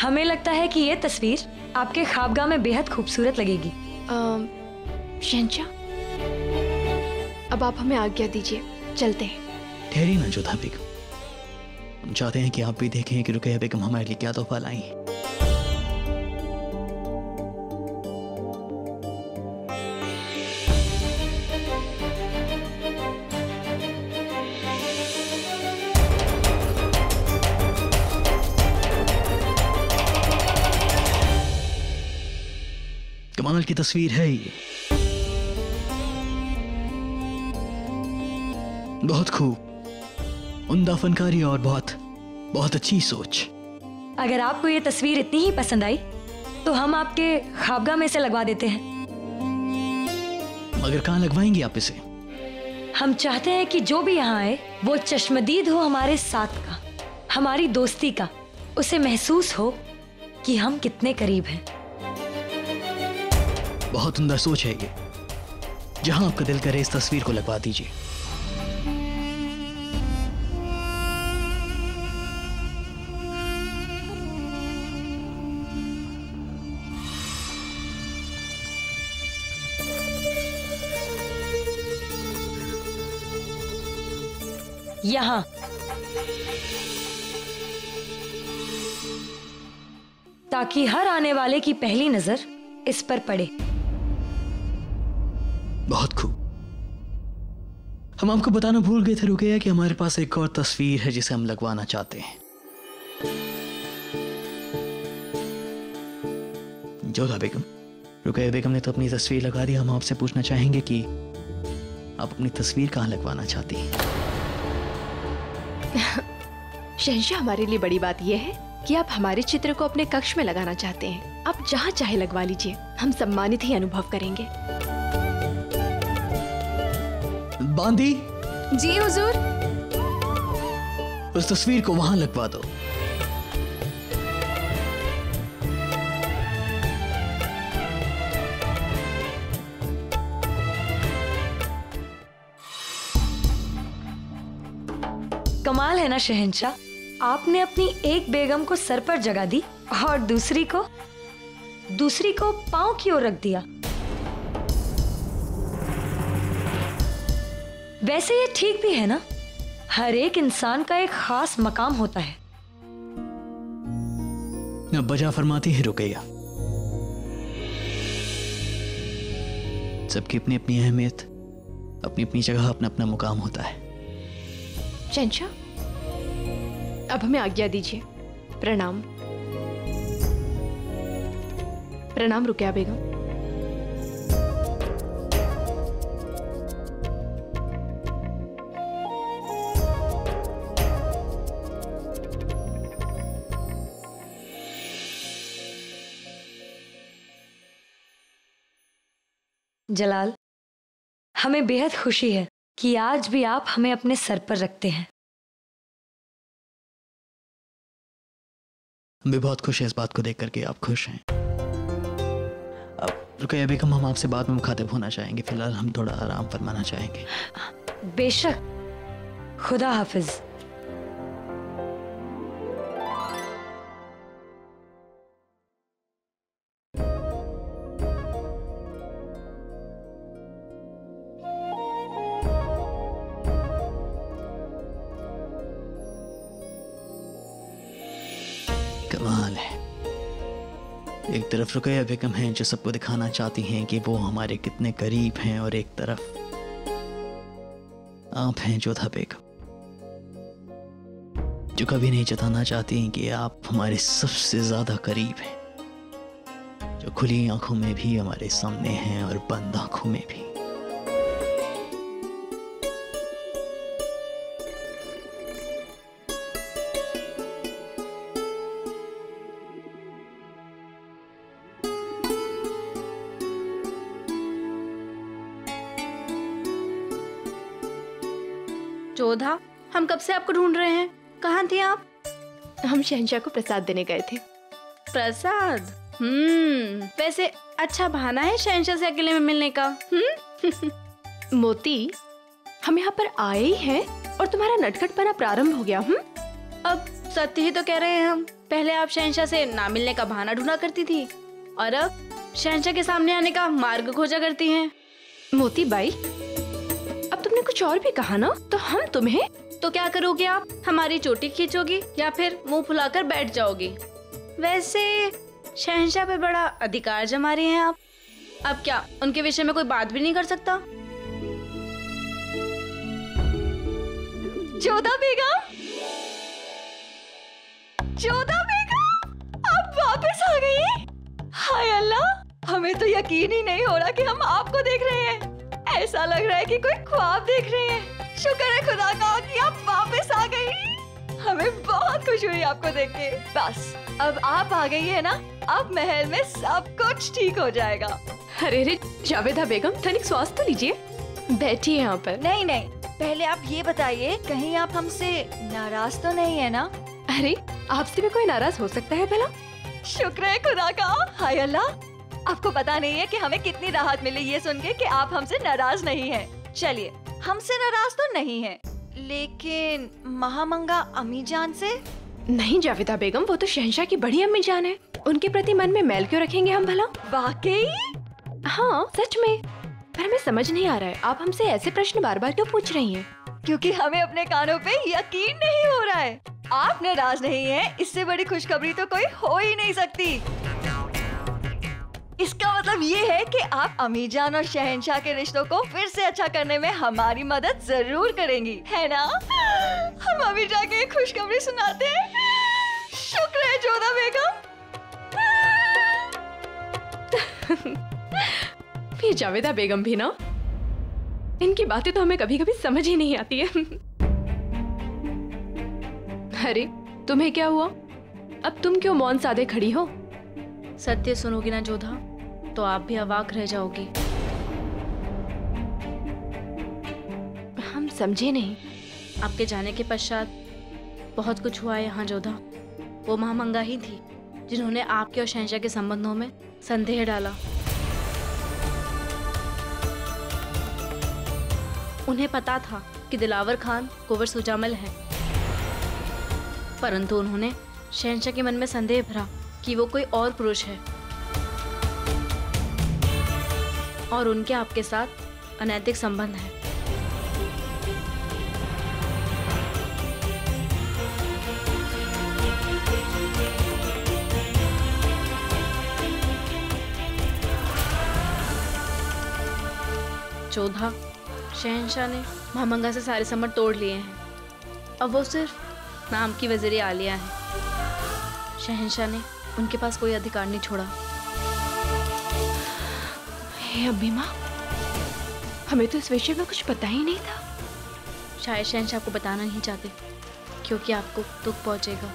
हमें लगता है कि ये तस्वीर आपके ख्वाबगाह में बेहद खूबसूरत लगेगी। शहंशाह, अब आप हमें आज्ञा दीजिए, चलते हैं। ठहरिए ना जोधा बेगम, हम चाहते हैं कि आप भी देखें कि रुकैया बेगम हमारे लिए क्या तोहफा लाई हैं। कमाल की तस्वीर है ये, बहुत खूब, उम्दा फनकारी और बहुत अच्छी सोच। अगर आपको ये तस्वीर इतनी ही पसंद आई तो हम आपके ख्वाबगाह में से लगवा देते हैं। मगर कहाँ लगवाएंगी आप इसे? हम चाहते हैं कि जो भी यहाँ आए वो चश्मदीद हो हमारे साथ का, हमारी दोस्ती का, उसे महसूस हो कि हम कितने करीब हैं। बहुत उम्दा सोच है ये, जहां आपका दिल करे इस तस्वीर को लगवा दीजिए। यहाँ ताकि हर आने वाले की पहली नजर इस पर पड़े। बहुत खूब। हम आपको बताना भूल गए थे रुकैया कि हमारे पास एक और तस्वीर है जिसे हम लगवाना चाहते हैं। जोधा बेगम, रुकैया बेगम ने तो अपनी तस्वीर लगा दी, हम आपसे पूछना चाहेंगे कि आप अपनी तस्वीर कहाँ लगवाना चाहती हैं? शहंशाह, हमारे लिए बड़ी बात यह है कि आप हमारे चित्र को अपने कक्ष में लगाना चाहते हैं। आप जहाँ चाहे लगवा लीजिए, हम सम्मानित ही अनुभव करेंगे। बांदी जी हुजूर। उस तस्वीर को वहां लगवा दो। कमाल है ना शहंशाह, आपने अपनी एक बेगम को सर पर जगह दी और दूसरी को पांव की ओर रख दिया। वैसे ये ठीक भी है ना, हर एक इंसान का एक खास मकाम होता है। अब बजा फरमाती है रुकैया, सबकी अपनी अपनी अहमियत, अपनी अपनी जगह, अपना अपना मुकाम होता है। शहंशाह, अब हमें आज्ञा दीजिए। प्रणाम। प्रणाम रुकैया बेगम। जलाल, हमें बेहद खुशी है कि आज भी आप हमें अपने सर पर रखते हैं। हम भी बहुत खुश हैं इस बात को देख करके आप खुश हैं। अब रुकैया बेगम, हम आपसे बाद में मुखातिब होना चाहेंगे, फिलहाल हम थोड़ा आराम फरमाना चाहेंगे। बेशक, खुदा हाफिज। कमाल है, एक तरफ रुकैया बेगम हैं जो सबको दिखाना चाहती हैं कि वो हमारे कितने करीब हैं, और एक तरफ आप हैं जोधा बेगम जो कभी नहीं जताना चाहती हैं कि आप हमारे सबसे ज्यादा करीब हैं, जो खुली आंखों में भी हमारे सामने हैं और बंद आंखों में भी। जोधा, हम कब से आपको ढूंढ रहे हैं, कहाँ थे आप? हम शहंशाह को प्रसाद देने गए थे। प्रसाद? वैसे अच्छा बहाना है शहंशाह से अकेले में मिलने का। मोती, हम यहाँ पर आए ही हैं और तुम्हारा नटखटपना प्रारंभ हो गया। अब सत्य ही तो कह रहे हैं हम। पहले आप शहंशाह से ना मिलने का बहाना ढूंढा करती थी और अब शहंशाह के सामने आने का मार्ग खोजा करती हैं। मोती बाई, अब तुमने कुछ और भी कहा ना, तो हम तुम्हें। तो क्या करोगे आप? हमारी चोटी खींचोगी या फिर मुंह फुलाकर बैठ जाओगी? वैसे शहंशाह पे बड़ा अधिकार जमा रहे हैं आप। अब क्या उनके विषय में कोई बात भी नहीं कर सकता? जोधा बेगम, जोधा बेगम, आप वापस आ गई। हाय अल्लाह, हमें तो यकीन ही नहीं हो रहा कि हम आपको देख रहे हैं। ऐसा लग रहा है कि कोई ख्वाब देख रहे हैं। शुक्र है खुदा का कि आप वापस आ गई। हमें बहुत खुशी हुई आपको देख के। बस अब आप आ गई है ना, अब महल में सब कुछ ठीक हो जाएगा। अरे रे जावेदा बेगम, तनिक श्वास तो लीजिए, बैठिए यहाँ पर। नहीं नहीं, पहले आप ये बताइए, कहीं आप हमसे नाराज तो नहीं है ना? अरे आपसे भी कोई नाराज हो सकता है भला? शुक्र है खुदा का। हाय अल्लाह, आपको पता नहीं है कि हमें कितनी राहत मिली ये सुन के कि आप हमसे नाराज नहीं हैं। चलिए, हमसे नाराज तो नहीं है, लेकिन महामंगा अम्मी जान से? नहीं जावेदा बेगम, वो तो शहंशाह की बड़ी अम्मी जान है, उनके प्रति मन में मैल क्यों रखेंगे हम भला? वाकई? हाँ सच में, पर हमें समझ नहीं आ रहा है आप हमसे ऐसे प्रश्न बार बार क्यों पूछ रही हैं? क्योंकि हमें अपने कानों पे यकीन नहीं हो रहा है। आप नाराज नहीं हैं, इससे बड़ी खुशखबरी तो कोई हो ही नहीं सकती। इसका मतलब ये है कि आप अम्मी जान और शहंशाह के रिश्तों को फिर से अच्छा करने में हमारी मदद जरूर करेंगी, है ना? हम अम्मी जान के खुशखबरी सुनाते हैं। शुक्र है जोधा बेगम। ये जावेदा बेगम भी ना, इनकी बातें तो हमें कभी कभी समझ ही नहीं आती है। अरे तुम्हें क्या हुआ? अब तुम क्यों मौन साधे खड़ी हो? सत्य सुनोगी ना जोधा, तो आप भी अवाक रह जाओगी। हम समझे नहीं। आपके जाने के पश्चात बहुत कुछ हुआ है यहाँ जोधा। वो महामंगा ही थी जिन्होंने आपके और शहंशाह के संबंधों में संदेह डाला। उन्हें पता था कि दिलावर खान कुंवर सुजामल है, परंतु उन्होंने शहंशाह के मन में संदेह भरा कि वो कोई और पुरुष है और उनके आपके साथ अनैतिक संबंध है। जोधा, शहंशाह ने महामंगा से सारे संबंध तोड़ लिए हैं। अब वो सिर्फ नाम की वज़ीर आलिया है। शहंशाह ने उनके पास कोई अधिकार नहीं छोड़ा। हे अम्मी माँ, हमें तो इस विषय में कुछ पता ही नहीं था। शायद शहंशाह को बताना नहीं चाहते क्योंकि आपको दुख पहुंचेगा।